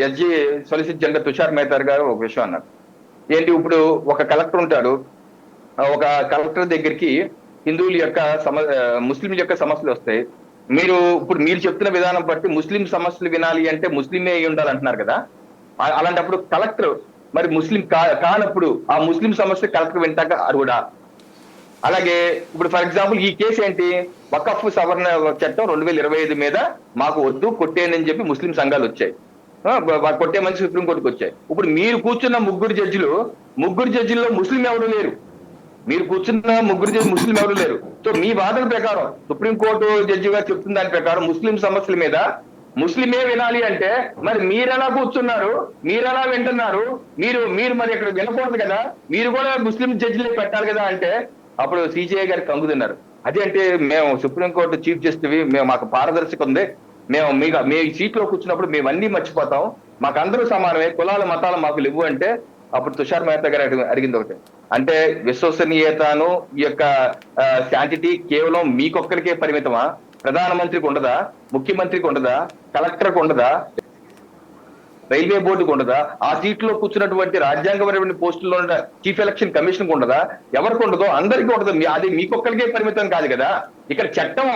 SG solicitor general Tushar Mehta గారు ఒక విషయం అన్నారు. ఏంటి, ఇప్పుడు ఒక కలెక్టర్ ఉంటాడు, ఒక కలెక్టర్ దగ్గరికి హిందువుల యొక్క ముస్లింల యొక్క సమస్యలు వస్తాయి. ఇప్పుడు మీరు చెప్తున్న విధానం బట్టి ముస్లిం సమస్యలు వినాలి అంటే ముస్లిమే అయి ఉండాలంటున్నారు కదా. అలాంటప్పుడు కలెక్టర్ మరి ముస్లిం కానప్పుడు ఆ ముస్లిం సమస్య కలెక్టర్ వింటాక అర్హుడా? అలాగే ఇప్పుడు ఫర్ ఎగ్జాంపుల్ ఈ కేసు ఏంటి, వకఫ్ సవరణ చట్టం 2025 మీద మాకు వద్దు, కొట్టేయని చెప్పి ముస్లిం సంఘాలు వచ్చాయి, కొట్టేమని సుప్రీంకోర్టుకు వచ్చాయి. ఇప్పుడు మీరు కూర్చున్న ముగ్గురు జడ్జిల్లో ముస్లిం ఎవరు లేరు. మీరు కూర్చున్న ముగ్గురు జడ్జి ముస్లిం ఎవరు లేరు. సో మీ వాదన ప్రకారం, సుప్రీంకోర్టు జడ్జి గారు చెప్తున్న దాని ప్రకారం ముస్లిం సమస్యల మీద ముస్లిమే వినాలి అంటే మరి మీరెలా కూర్చున్నారు, మీరెలా వింటున్నారు, మీరు మరి ఇక్కడ వినకూడదు కదా, మీరు కూడా ముస్లిం జడ్జిలే పెట్టాలి కదా అంటే అప్పుడు సిజేఐ గారు కంగుతున్నారు. అదే అంటే మేము సుప్రీంకోర్టు చీఫ్ జస్టిస్, మాకు పారదర్శక ఉంది, మేము మీ సీట్లో కూర్చున్నప్పుడు మేము అన్ని మర్చిపోతాం, మాకందరూ సమానమే, కులాల మతాలు మాకు లేవు అంటే అప్పుడు తుషార్ మెహతా గారు అడిగింది ఒకటే, అంటే విశ్వసనీయతను ఈ యొక్క శాంటిటీ కేవలం మీకొక్కరికే పరిమితమా? ప్రధానమంత్రికి ఉండదా? ముఖ్యమంత్రికి ఉండదా? కలెక్టర్కి ఉండదా? రైల్వే బోర్డుకు ఉండదా? ఆ సీట్లో కూర్చున్నటువంటి రాజ్యాంగపరమైన పోస్టుల్లో ఉన్న చీఫ్ ఎలక్షన్ కమిషన్ ఉండదా? ఎవరికి ఉండదో అందరికీ ఉండదు. అది మీకొక్కరికే పరిమితం కాదు కదా. ఇక్కడ చట్టం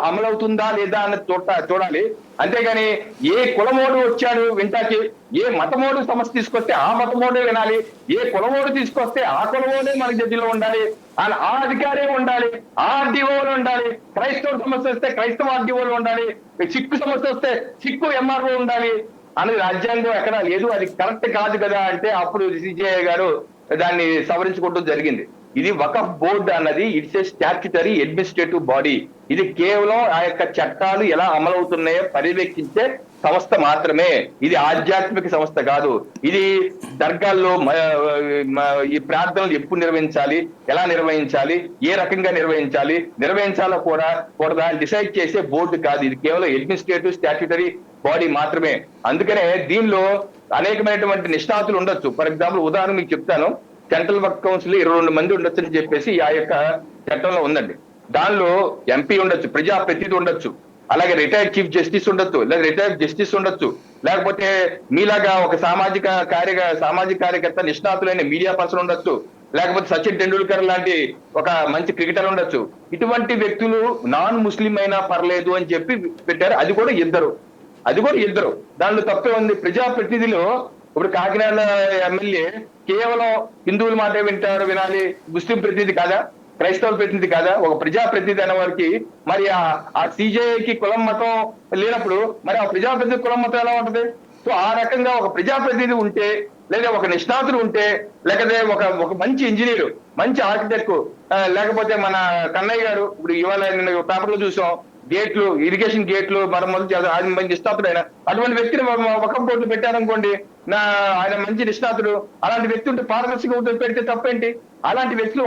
అమలవుతుందా లేదా అన్నది చూడాలి. అంతేగాని ఏ కులమోడు వచ్చాడు వింటాకి, ఏ మతమోడు సమస్య తీసుకొస్తే ఆ మతమోడే వినాలి, ఏ కులమోడు తీసుకొస్తే ఆ కులమోడే మన జడ్జిలో ఉండాలి, ఆ అధికారే ఉండాలి, ఆ ఆర్డీఓలు ఉండాలి, క్రైస్తవ సమస్య వస్తే క్రైస్తవ ఆర్డీఓలు ఉండాలి, సిక్కు సమస్య వస్తే సిక్కు ఎంఆర్ఓ ఉండాలి అనేది రాజ్యాంగం ఎక్కడా లేదు. అది కరెక్ట్ కాదు కదా అంటే అప్పుడు సిజేఐ గారు దాన్ని సవరించుకోవడం జరిగింది. ఇది వకఫ్ బోర్డు అన్నది it's a statutory administrative body. ఇది కేవలం ఆ యొక్క చట్టాలు ఎలా అమలవుతున్నాయో పర్యవేక్షించే సంస్థ మాత్రమే. ఇది ఆధ్యాత్మిక సంస్థ కాదు. ఇది దర్గాల్లో ఈ ప్రార్థనలు ఎప్పుడు నిర్వహించాలి, ఎలా నిర్వహించాలి, ఏ రకంగా నిర్వహించాలో కూడదా అని డిసైడ్ చేసే బోర్డు కాదు. ఇది కేవలం అడ్మినిస్ట్రేటివ్ స్టాట్యుటరీ బాడీ మాత్రమే. అందుకనే దీనిలో అనేకమైనటువంటి నిష్ణాతులు ఉండొచ్చు. ఫర్ ఎగ్జాంపుల్ ఉదాహరణ మీకు చెప్తాను. సెంట్రల్ వర్క్ కౌన్సిల్ 22 మంది ఉండొచ్చు అని చెప్పేసి ఆ యొక్క చట్టంలో ఉందండి. దానిలో ఎంపీ ఉండొచ్చు, ప్రజాప్రతినిధి ఉండొచ్చు, అలాగే రిటైర్డ్ చీఫ్ జస్టిస్ ఉండొచ్చు, లేదా రిటైర్డ్ జస్టిస్ ఉండొచ్చు, లేకపోతే మీలాగా ఒక సామాజిక కార్యకర్త నిష్ణాతులైన మీడియా పర్సన్ ఉండొచ్చు, లేకపోతే సచిన్ టెండూల్కర్ లాంటి ఒక మంచి క్రికెటర్ ఉండొచ్చు. ఇటువంటి వ్యక్తులు నాన్ ముస్లిం అయినా పర్లేదు అని చెప్పి పెట్టారు. అది కూడా ఇద్దరు. దానిలో తప్పే ఉంది. ప్రజాప్రతినిధిలో ఇప్పుడు కాకినాడ ఎమ్మెల్యే కేవలం హిందువుల మాట వినాలి, ముస్లిం ప్రతినిధి కాదా, క్రైస్తవ ప్రతినిధి కాదా? ఒక ప్రజాప్రతినిధి అనే వారికి మరి ఆ సిజేఐకి కులం మతం లేనప్పుడు మరి ఆ ప్రజాప్రతినిధి కులం మతం ఎలా ఉంటది? సో ఆ రకంగా ఒక ప్రజాప్రతినిధి ఉంటే, లేదా ఒక నిష్ణాతులు ఉంటే, లేకపోతే ఒక మంచి ఇంజనీరు, మంచి ఆర్కిటెక్ట్, లేకపోతే మన కన్నయ్య గారు ఇప్పుడు ఇవాళ నేను పేపర్లో చూసాం, గేట్లు, ఇరిగేషన్ గేట్లు మరమ్మతులు మంచి నిష్ణాతుడైన అటువంటి వ్యక్తిని వకఫ్ బోర్డు పెట్టారనుకోండి, ఆయన మంచి నిష్ణాతుడు, అలాంటి వ్యక్తి ఉంటే పారదర్శక పెడితే తప్పేంటి? అలాంటి వ్యక్తులు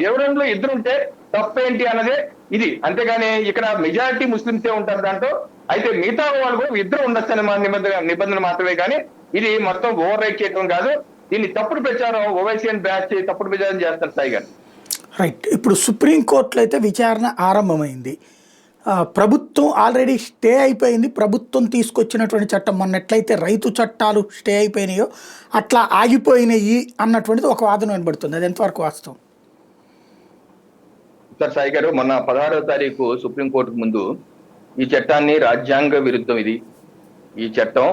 ఎవరిలో ఇద్దరు ఉంటే తప్పేంటి అన్నదే ఇది. అంతేగాని ఇక్కడ మెజారిటీ ముస్లింసే ఉంటారు దాంట్లో, అయితే మిగతా వాళ్ళు కూడా ఇద్దరు ఉండొచ్చు అనే నిబంధన మాత్రమే. కానీ ఇది మొత్తం ఓవర్ రైట్ చేయడం కాదు. దీన్ని తప్పుడు ప్రచారం ఓవైసీఎన్ బ్యాచ్ తప్పుడు ప్రచారం చేస్తారు సాయి గారు. రైట్. ఇప్పుడు సుప్రీంకోర్టులో అయితే విచారణ ఆరంభమైంది. ప్రభుత్వం ఆల్రెడీ స్టే అయిపోయింది. ప్రభుత్వం తీసుకొచ్చినటువంటి చట్టం మొన్న ఎట్లయితే రైతు చట్టాలు స్టే అయిపోయినాయో అట్లా ఆగిపోయినాయి అన్నటువంటిది ఒక వాదన వినబడుతుంది. అది ఎంతవరకు వాస్తవం? సార్ సాయి గారు, మొన్న 16వ తారీఖు సుప్రీంకోర్టుకు ముందు ఈ చట్టాన్ని రాజ్యాంగ విరుద్ధం, ఈ చట్టం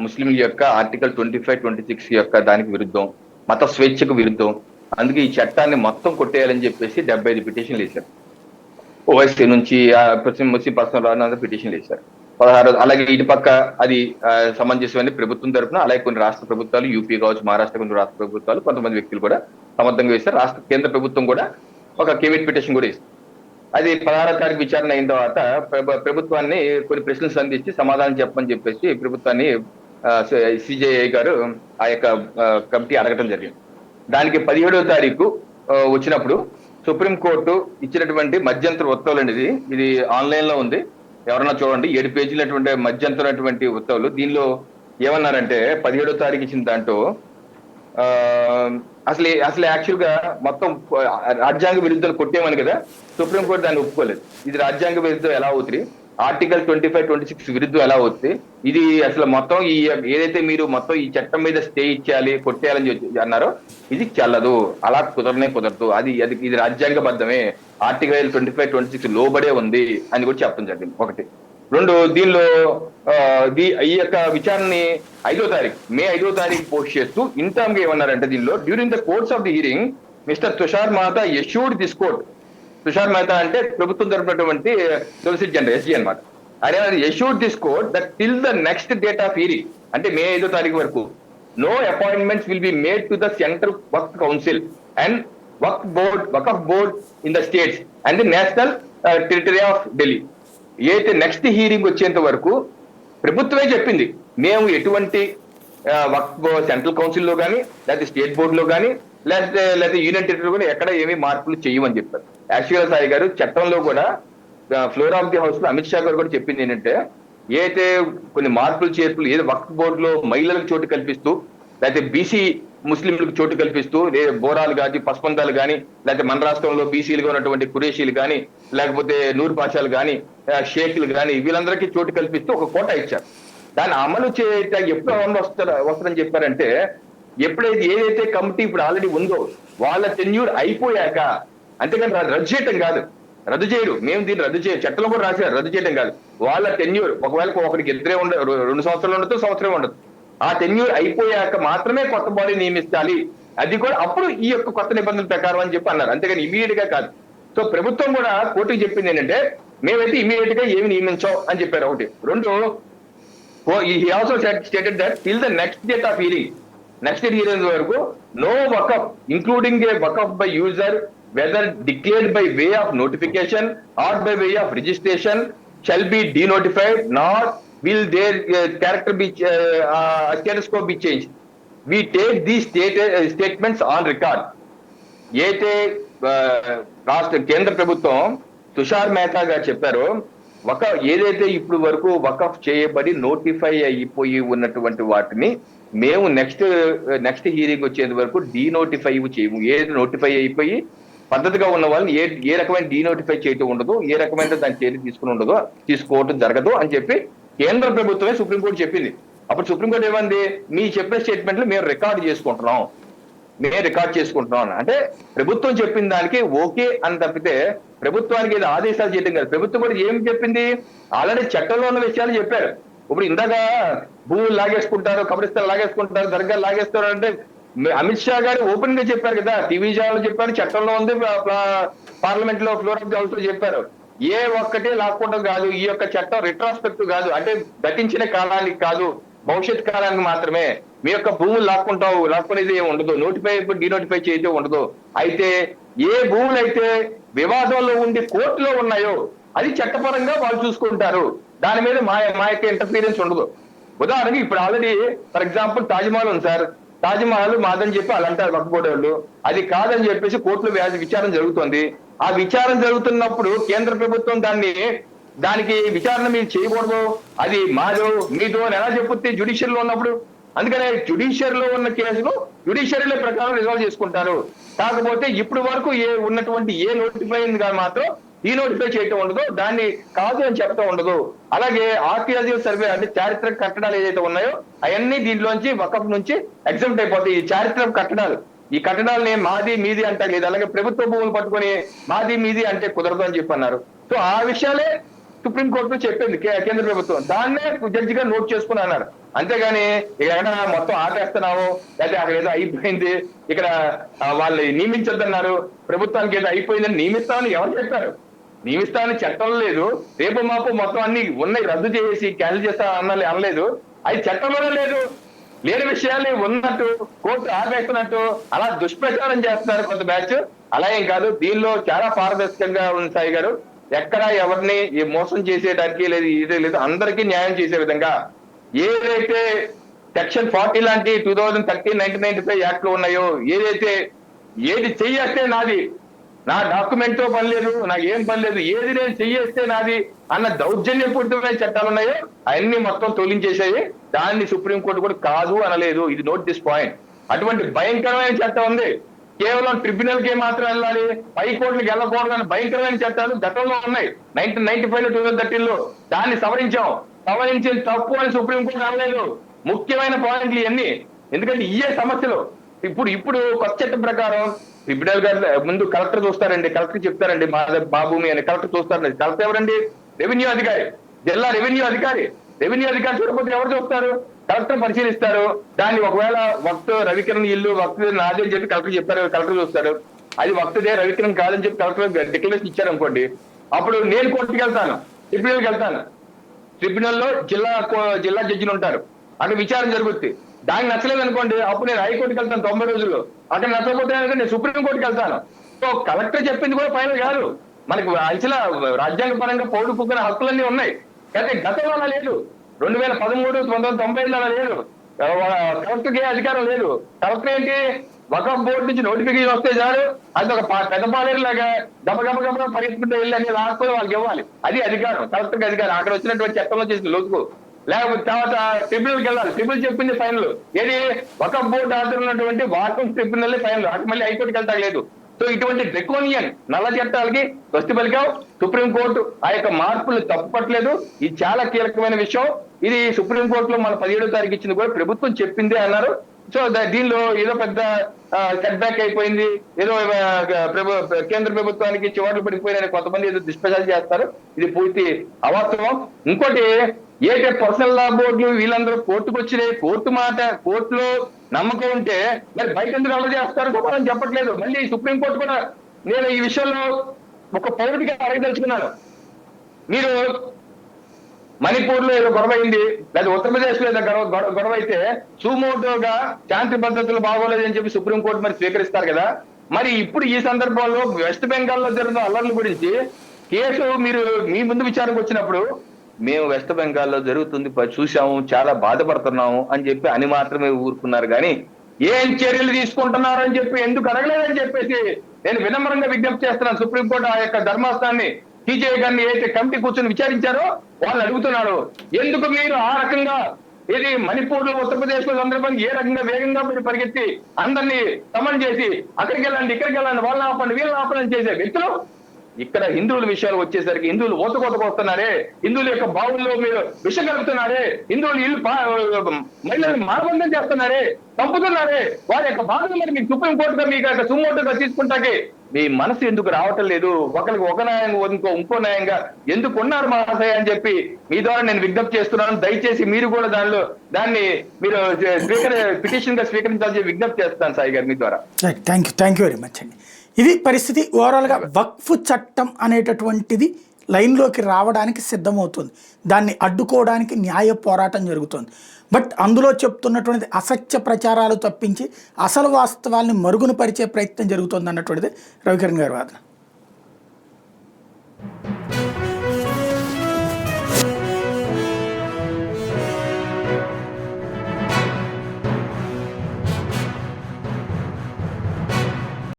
ముస్లింల యొక్క ఆర్టికల్ 25, 26 యొక్క దానికి విరుద్ధం, మత స్వేచ్ఛకు విరుద్ధం, అందుకే ఈ చట్టాన్ని మొత్తం కొట్టేయాలని చెప్పేసి 75 పిటిషన్లు వేశారు. ఓవైసీ నుంచి ముస్లిం పర్సనల్ పిటిషన్లు వేశారు 16. అలాగే ఇటు పక్క అది సమంజసమైన ప్రభుత్వం తరఫున, అలాగే కొన్ని రాష్ట్ర ప్రభుత్వాలు, యూపీ కావచ్చు, మహారాష్ట్ర కొన్ని రాష్ట్ర ప్రభుత్వాలు, కొంతమంది వ్యక్తులు కూడా సమర్థంగా వేశారు. కేంద్ర ప్రభుత్వం కూడా ఒక కేవిట్ పిటిషన్ కూడా వేసింది. అది 16వ తారీఖు విచారణ అయిన తర్వాత ప్రభుత్వాన్ని కొన్ని ప్రశ్నలు సంధించి సమాధానం చెప్పమని చెప్పేసి ప్రభుత్వాన్ని సిజేఐ గారు ఆ యొక్క కమిటీ అడగటం జరిగింది. దానికి 17వ తారీఖు వచ్చినప్పుడు సుప్రీంకోర్టు ఇచ్చినటువంటి మధ్యంతర ఉత్తర్వులు అనేది, ఇది ఆన్లైన్ లో ఉంది, ఎవరన్నా చూడండి, 7 పేజీలటువంటి మధ్యంతరటువంటి ఉత్తర్వులు. దీనిలో ఏమన్నారంటే 17వ తారీఖు ఇచ్చిన దాంట్లో అసలు యాక్చువల్ గా మొత్తం రాజ్యాంగ విరుద్ధాలు కొట్టేమని కదా, సుప్రీంకోర్టు దాన్ని ఒప్పుకోలేదు. ఇది రాజ్యాంగ విరుద్ధం ఎలా అవుతుంది, ఆర్టికల్ 25, 26 విరుద్ధం ఎలా అవుతుంది, ఇది అసలు మొత్తం ఈ ఏదైతే మీరు మొత్తం ఈ చట్టం మీద స్టే ఇచ్చేయాలి, కొట్టేయాలని అన్నారో ఇది చెల్లదు, అలా కుదరదు, ఇది రాజ్యాంగబద్ధమే, ఆర్టికల్ 25, 26 లోబడే ఉంది అని కూడా చెప్పడం జరిగింది. ఒకటి. 2, దీనిలో ఈ యొక్క విచారణని మే 5వ తారీఖు పోస్ట్ చేస్తూ ఇంటర్మ్ గా ఏమన్నారంటే, దీనిలో during the course of the hearing mister Tushar Mehta assured this court. Tushar Mehta అంటే ప్రభుత్వం తరపునటువంటి సొలిసిటర్ జనరల్, ఎస్జీ అనమాట. ఆయన assured this court that till the next date of hearing, అంటే మే 5వ తారీఖు వరకు, no appointments will be made to the Central Waqf Council and Waqf Board in the states and the National Territory of Delhi. అయితే next hearing వచ్చేంత వరకు ప్రభుత్వమే చెప్పింది, మేము ఎటువంటి వక్ఫ్ సెంట్రల్ కౌన్సిల్లో కానీ, లేకపోతే స్టేట్ బోర్డులో కానీ, లేకపోతే యూనియన్ టెరిటరీలో కానీ ఎక్కడ ఏమీ మార్పులు చేయమని చెప్పారు. యాక్చువల్గా సాయి గారు, చట్టంలో కూడా ఫ్లోర్ ఆఫ్ ది హౌస్ లో అమిత్ షా గారు కూడా చెప్పింది ఏంటంటే, ఏదైతే కొన్ని మార్పులు చేర్పులు ఏదో వక్ఫ్ బోర్డులో మహిళలకు చోటు కల్పిస్తూ, లేకపోతే బీసీ ముస్లింలకు చోటు కల్పిస్తూ, లేదా బోరాలు కానీ పస్పందాలు కానీ, లేకపోతే మన రాష్ట్రంలో బీసీలుగా ఉన్నటువంటి కురేషీలు కానీ, లేకపోతే నూరు పాషాలు కానీ, షేక్లు కానీ, వీళ్ళందరికీ చోటు కల్పిస్తూ ఒక కోట ఇచ్చారు. దాన్ని అమలు చేయట ఎప్పుడు అమలు వస్తుందని చెప్పారంటే, ఎప్పుడైతే ఏదైతే కమిటీ ఇప్పుడు ఆల్రెడీ ఉందో వాళ్ళ టెన్యూర్ అయిపోయాక, అంతేకాని రద్దు చేయటం కాదు, రద్దు చేయరు, మేము దీన్ని రద్దు చేయం, చట్టంలో కూడా రాశారు రద్దు చేయడం కాదు. వాళ్ళ టెన్యూర్ ఒకవేళ ఒకరికి ఇద్దరే ఉండదు, 2 సంవత్సరాలు ఉండదు, సంవత్సరం ఉండదు. ఆ టెన్యూర్ అయిపోయాక మాత్రమే కొత్త బాడీ నియమించాలి, అది కూడా అప్పుడు ఈ యొక్క కొత్త నిబంధనల ప్రకారం అని చెప్పి అన్నారు, అంతేగాని ఇమీడియట్ గా కాదు. సో ప్రభుత్వం కూడా కోర్టుకి చెప్పింది ఏంటంటే, మేమైతే ఇమీడియట్ గా ఏమి నియమించాం అని చెప్పారు. ఒకటి. రెండు, he also stated that till the next date of hearing, next hearing వరకు no wakaf including a wakaf by user whether declared by way of notification or by way of registration shall be denotified, nor will their character be status quo be changed. We take these statements on record. అయితే రాష్ట్ర కేంద్ర ప్రభుత్వం తుషార్ మెహతా గారు చెప్పారు, ఏదైతే ఇప్పుడు వరకు వకఫ్ చేయబడి నోటిఫై అయిపోయి ఉన్నటువంటి వాటిని మేము నెక్స్ట్ హీరింగ్ వచ్చేంత వరకు డీనోటిఫై చేయము. ఏది నోటిఫై అయిపోయి పద్ధతిగా ఉన్న వాళ్ళని ఏ రకమైన డీనోటిఫై చేయటం ఉండదు, ఏ రకమైన దాని చర్య తీసుకోవడం జరగదు అని చెప్పి కేంద్ర ప్రభుత్వమే సుప్రీంకోర్టు చెప్పింది. అప్పుడు సుప్రీంకోర్టు ఏమంది, మీ చెప్పిన స్టేట్మెంట్లు మేము రికార్డ్ చేసుకుంటున్నాం అంటే ప్రభుత్వం చెప్పిన దానికి ఓకే అని తప్పితే ప్రభుత్వానికి ఏదో ఆదేశాలు చేయడం కాదు. ప్రభుత్వం కూడా ఏం చెప్పింది, ఆల్రెడీ చట్టంలో ఉన్న విషయాలు చెప్పారు. ఇప్పుడు ఇందాక భూములు లాగేసుకుంటారు, కబ్రిస్తాలు లాగేసుకుంటారు, దర్గాలు లాగేస్తారు అంటే అమిత్ షా గారు ఓపెన్ గా చెప్పారు కదా, టీవీ ఛానల్ చెప్పారు, చట్టంలో ఉంది, పార్లమెంట్ లో ఫ్లోర్ ఆఫ్ హౌస్ లో చెప్పారు. ఏ ఒక్కటే లాక్కోవడం కాదు, ఈ యొక్క చట్టం రిట్రాస్పెక్టివ్ కాదు, అంటే గతించిన కాలానికి కాదు, భవిష్యత్ కాలానికి మాత్రమే. మీ యొక్క భూములు లాక్కునేది ఏమి ఉండదు, డీనోటిఫై చేయడం ఉండదు. అయితే ఏ భూములు అయితే వివాదంలో ఉండి కోర్టులో ఉన్నాయో అది చట్టపరంగా వాళ్ళు చూసుకుంటారు, దాని మీద మా యొక్క ఇంటర్ఫీరెన్స్ ఉండదు. ఉదాహరణకి ఇప్పుడు ఆల్రెడీ ఫర్ ఎగ్జాంపుల్ తాజ్మహల్ ఉంది సార్, తాజ్మహల్ మాదని చెప్పి వాళ్ళు అంటారు వక్ఫ్ బోర్డు వాళ్ళు, అది కాదని చెప్పేసి కోర్టులో విచారణ జరుగుతుంది. ఆ విచారణ జరుగుతున్నప్పుడు కేంద్ర ప్రభుత్వం దానికి విచారణ మీరు చేయకూడదు, అది మాదో మీదో అని ఎలా చెప్పుద్ది జ్యుడిషియల్ లో ఉన్నప్పుడు? అందుకనే జ్యుడిషియల్ లో ఉన్న కేసులు జ్యుడిషియరీ ప్రకారం రిజాల్వ్ చేసుకుంటారు. కాకపోతే ఇప్పుడు వరకు ఉన్నటువంటి ఏ నోటిఫై మాత్రం ఈ నోటిఫై చేయటం ఉండదు, దాన్ని కాదు అని చెప్పడం ఉండదు. అలాగే ఆర్కియాలజికల్ సర్వే అంటే చారిత్రక కట్టడాలు ఏదైతే ఉన్నాయో అవన్నీ దీంట్లోంచి వకఫ్ నుంచి ఎగ్జామ్ట్ అయిపోతాయి. ఈ చారిత్రక కట్టడాలు, ఈ కట్టడాలని మాది మీది అంటే లేదు, అలాగే ప్రభుత్వ భూములు పట్టుకొని మాది మీది అంటే కుదరదు అని చెప్పి అన్నారు. సో ఆ విషయాలే సుప్రీంకోర్టు చెప్పింది కేంద్ర ప్రభుత్వం, దాన్నే జడ్జిగా నోట్ చేసుకుని అన్నారు. అంతేగాని ఎక్కడ మొత్తం ఆపేస్తున్నాము, లేదా అక్కడ ఏదో అయిపోయింది, ఇక్కడ వాళ్ళు నియమించొద్దన్నారు, ప్రభుత్వానికి ఏదో అయిపోయిందని నియమిస్తామని ఎవరు చెప్పారు? నియమిస్తామని చట్టంలో లేదు. రేపు మాపు మొత్తం అన్ని ఉన్నాయి రద్దు చేసి క్యాన్సిల్ చేస్తా అనలేదు, అది చట్టంలోనే లేదు. లేని విషయాన్ని ఉన్నట్టు కోర్టు ఆపేస్తున్నట్టు అలా దుష్ప్రచారం చేస్తున్నారు కొంత బ్యాచ్. అలా ఏం కాదు, దీనిలో చాలా పారదర్శకంగా ఉంది సాయి గారు. ఎక్కడ ఎవరిని మోసం చేసేయడానికి లేదు, అందరికీ న్యాయం చేసే విధంగా ఏదైతే సెక్షన్ 40 లాంటి 2013 1995 యాక్ట్ లో ఉన్నాయో, ఏది చెయ్యేస్తే నాది, నా డాక్యుమెంట్ తో పని లేదు, నాకు ఏం పని లేదు, ఏది నేను చెయ్యేస్తే నాది అన్న దౌర్జన్యపూరితమైన చట్టాలు ఉన్నాయో అవన్నీ మొత్తం తొలగించేసాయి. దాన్ని సుప్రీంకోర్టు కూడా కాదు అనలేదు. ఇది నోట్ దిస్ పాయింట్. అటువంటి భయంకరమైన చట్టం ఉంది. కేవలం ట్రిబ్యునల్ కే మాత్రం వెళ్ళాలి, హైకోర్టులకు వెళ్ళకూడదని భయంకరమైన చట్టాలు గతంలో ఉన్నాయి. 1995 2013 లో దాన్ని సవరించిన తప్పు అని సుప్రీంకోర్టు అనలేదు. ముఖ్యమైన పాయింట్లు ఇవన్నీ. ఎందుకంటే ఇయే సమస్యలు. ఇప్పుడు కొత్త చట్టం ప్రకారం ట్రిబ్యునల్ గారు ముందు కలెక్టర్ చూస్తారండి, కలెక్టర్ చెప్తారండి మా భూమి అని కలెక్టర్ చూస్తారండి. కలెక్టర్ ఎవరండి? రెవెన్యూ అధికారి, జిల్లా రెవెన్యూ అధికారి. రెవెన్యూ అధికారి చూడకపోతే ఎవరు చూస్తారు? కలెక్టర్ పరిశీలిస్తారు. దాన్ని ఒకవేళ వక్త్ రవికిరణ్ ఇల్లు వక్త్ నాది అని చెప్పి కలెక్టర్ చెప్పారు, కలెక్టర్ చూస్తారు. అది వక్తదే రవికిరణ్ కాదని చెప్పి కలెక్టర్ డిక్లరేషన్ ఇచ్చారు అనుకోండి, అప్పుడు నేను కోర్టుకి వెళ్తాను, ట్రిబ్యునల్కి వెళ్తాను. ట్రిబ్యునల్లో జిల్లా జడ్జిలు ఉంటారు, అక్కడ విచారణ జరుగుతుంది. దానికి నచ్చలేదు అనుకోండి, అప్పుడు నేను హైకోర్టుకి వెళ్తాను 90 రోజుల్లో. అక్కడ నచ్చకపోతే నేను సుప్రీంకోర్టుకి వెళ్తాను. సో కలెక్టర్ చెప్పింది కూడా ఫైనల్ కాదు. మనకి అంచనా రాజ్యాంగ పరంగా పౌరు పుగ్గిన హక్కులన్నీ ఉన్నాయి, కానీ గతంలో అలా లేదు. 2013 1990 అలా లేదు. కలెక్టర్కి అధికారం లేదు. కలెక్టర్ ఏంటి, వకఫ్ బోర్డు నుంచి నోటిఫికేషన్ వస్తే చాలు, అది ఒక పెద్ద పాలేరు లాగా గబగబ పరిస్థితి వెళ్ళి అన్ని రాసుకొని వాళ్ళకి ఇవ్వాలి. అది అధికారం, కలెక్టర్ అధికారం. అక్కడ వచ్చినటువంటి చట్టంలో చేసిన లోతుకు. లేకపోతే తర్వాత ట్రిబ్యునల్కి వెళ్ళాలి, ట్రిబ్యునల్ చెప్పింది ఫైనల్. ఏది వకఫ్ బోర్డు ఆధారమైనటువంటి వాకఫ్ ట్రిబ్యునల్ ఫైనల్, అటు మళ్ళీ హైకోర్టుకి వెళ్తా లేదు. సో ఇటువంటి డ్రెకోనియన్ నల్ల చట్టాలకి స్వస్తి పలికాం. సుప్రీంకోర్టు ఆ యొక్క మార్పులు తప్పుపట్టలేదు. ఇది చాలా కీలకమైన విషయం. ఇది సుప్రీంకోర్టులో మన 17వ తారీఖు ఇచ్చింది కూడా ప్రభుత్వం చెప్పిందే అన్నారు. సో దీనిలో ఏదో పెద్ద సెట్ బ్యాక్ అయిపోయింది, ఏదో కేంద్ర ప్రభుత్వానికి చివర్లు పడిపోయిన కొంతమంది ఏదో దుష్ప్రచారం చేస్తారు. ఇది పూర్తి అవాస్తవం. ఇంకోటి, ఏదైతే పర్సనల్ లా బోర్డులు వీళ్ళందరూ కోర్టుకు వచ్చినాయి, కోర్టు మాట కోర్టులో నమ్మకం ఉంటే మరి బయట ఎందుకు అమలు చేస్తారు మనం చెప్పట్లేదు. మళ్ళీ సుప్రీంకోర్టు కూడా నేను ఈ విషయంలో ఒక పౌరుడిగా అడగదలుచుకున్నాను. మీరు మణిపూర్ లో ఏదో గొడవ అయింది, లేదా ఉత్తరప్రదేశ్ లో ఏదో గొడవ అయితే సుమోటోగా శాంతి భద్రతలు బాగోలేదని చెప్పి సుప్రీంకోర్టు మరి స్వీకరిస్తారు కదా. మరి ఇప్పుడు ఈ సందర్భంలో వెస్ట్ బెంగాల్లో జరుగుతున్న అల్లర్ల గురించి కేసు మీరు మీ ముందు విచారణకు వచ్చినప్పుడు మేము వెస్ట్ బెంగాల్లో జరుగుతుంది చూసాము, చాలా బాధపడుతున్నాము అని చెప్పి అని మాత్రమే ఊరుకున్నారు. కానీ ఏం చర్యలు తీసుకుంటున్నారు అని చెప్పి ఎందుకు అడగలేదని చెప్పేసి నేను వినమ్రంగా విజ్ఞప్తి చేస్తున్నాను. సుప్రీంకోర్టు ఆ యొక్క ధర్మాసనాన్ని, సిజేఐ గారిని ఏదైతే కమిటీ కూర్చొని విచారించారో వాళ్ళు అడుగుతున్నారు, ఎందుకు మీరు ఆ రకంగా ఇది మణిపూర్ లో ఉత్తరప్రదేశ్ లో సందర్భంగా ఏ రకంగా వేగంగా మీరు పరిగెత్తి అందరినీ సమన్ చేసి అక్కడికి వెళ్ళండి ఇక్కడికి వెళ్ళండి వాళ్ళని ఆపండి వీళ్ళని ఆపండి చేసే వ్యక్తులు ఇక్కడ హిందువుల విషయాలు వచ్చేసరికి హిందువులు ఓతకోతకు వస్తున్నారే, హిందువుల యొక్క బావుల్లో మీరు విషం కలుపుతున్నారే, హిందువులు ఇల్లు మహిళలను మానబంధం చేస్తున్నారే, చంపుతున్నారే, వారి యొక్క బాధలు మరి మీకు సుప్రీంకోర్టుగా మీకు యొక్క సుమోటుగా తీసుకుంటాకే మీ మనసు ఎందుకు రావటం లేదు? ఒకరికి ఒక న్యాయంగా ఇంకో న్యాయంగా ఎందుకు ఉన్నారు మహాశయ అని చెప్పి మీ ద్వారా నేను విజ్ఞప్తి చేస్తున్నాను. దయచేసి మీరు కూడా దాన్ని మీరు పిటిషన్ గా స్వీకరించాలని విజ్ఞప్తి చేస్తాను సాయి గారు మీ ద్వారా. థ్యాంక్ యూ వెరీ మచ్ అండి. ఇది పరిస్థితి. ఓవరాల్గా వక్ఫ్ చట్టం అనేటటువంటిది లైన్లోకి రావడానికి సిద్ధమవుతుంది. దాన్ని అడ్డుకోవడానికి న్యాయ పోరాటం జరుగుతుంది. బట్ అందులో చెప్తున్నటువంటి అసత్య ప్రచారాలు తప్పించి అసలు వాస్తవాల్ని మరుగున పరిచే ప్రయత్నం జరుగుతుంది అన్నటువంటిది రవికిరణ్ గారి వాదన.